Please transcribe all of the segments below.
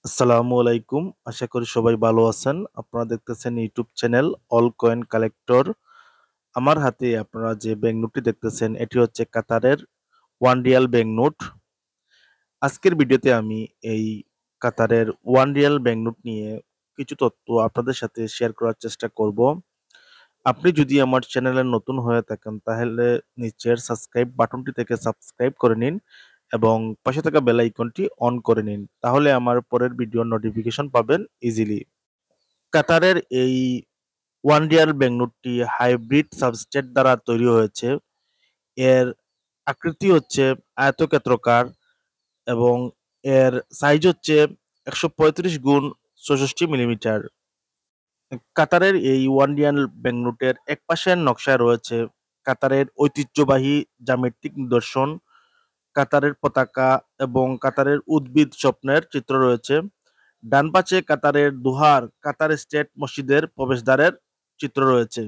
আসসালামু আলাইকুম। আশা করি সবাই ভালো আছেন। আপনারা দেখতেছেন YouTube channel all coin collector. আমার হাতে আপনারা যে ব্যাংক নোটটি দেখতেছেন এটি হচ্ছে কাতারের 1 রিয়াল ব্যাংক নোট। আজকের ভিডিওতে আমি এই কাতারের 1 রিয়াল ব্যাংক নোট নিয়ে কিছু তথ্য আপনাদের সাথে শেয়ার করার চেষ্টা করব। আপনি যদি আমার চ্যানেলে নতুন হয়ে থাকেন তাহলে নিচের সাবস্ক্রাইব বাটনটি থেকে সাবস্ক্রাইব করে নিন এবং পাশে থাকা বেল আইকনটি অন করে নিন। তাহলে আমার পরের ভিডিওর নোটিফিকেশন পাবেন ইজিলি। কাতারের এই 1 রিয়াল ব্যাংক নোটটি হাইব্রিড সাবস্ট্রেট দ্বারা তৈরি হয়েছে। এর আকৃতি হচ্ছে আয়তক্ষেত্রাকার এবং এর সাইজ হচ্ছে ১৩৫ গুণ ৬৪ মিলিমিটার। কাতারের এই 1 রিয়াল ব্যাংক নোটের একপাশের নকশায় রয়েছে কাতারের ঐতিহ্যবাহী জ্যামিতিক নিদর্শন, কাতারের পতাকা এবং কাতারের উদ্ভিদ স্বপ্নের চিত্র রয়েছে। ডান পাশে কাতারের দোহার কাতার স্টেট মসজিদের প্রবেশদ্বারের চিত্র রয়েছে।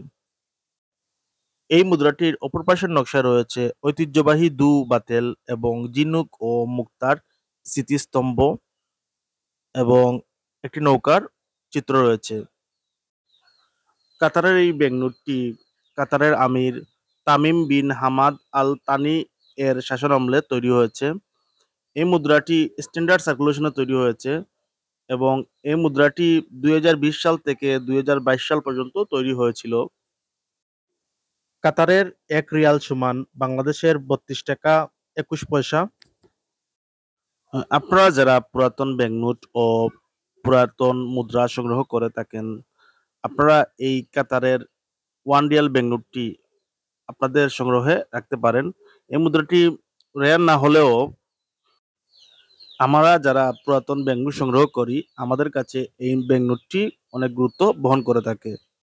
এই মুদ্রাটির অপর পাশের নকশায় রয়েছে ঐতিহ্যবাহী বাতেল এবং জিনুক ও মুক্তার স্মৃতিস্তম্ভ এবং একটি নৌকার চিত্র রয়েছে। কাতারের এই ব্যাংক নোটটি কাতারের আমির তামিম বিন হামাদ আল তানি এর শাসনামলে তৈরি হয়েছে। এই মুদ্রাটি স্ট্যান্ডার্ড সার্কুলেশনে তৈরি হয়েছে এবং এই মুদ্রাটি ২০২০ সাল থেকে ২০২২ সাল পর্যন্ত তৈরি হয়েছিল। কাতারের ১ রিয়াল সমান বাংলাদেশের ৩২ টাকা ২১ পয়সা। আপনারা যারা পুরাতন ব্যাংক নোট ও পুরাতন মুদ্রা সংগ্রহ করে থাকেন, আপনারা এই কাতারের 1 রিয়াল ব্যাংক নোটটি আপনাদের সংগ্রহে রাখতে পারেন। এই মুদ্রাটি রেয়ার না হলেও আমরা যারা পুরাতন ব্যাংক নোট সংগ্রহ করি, আমাদের কাছে এই ব্যাংক নোটটি অনেক গুরুত্ব বহন করে থাকে।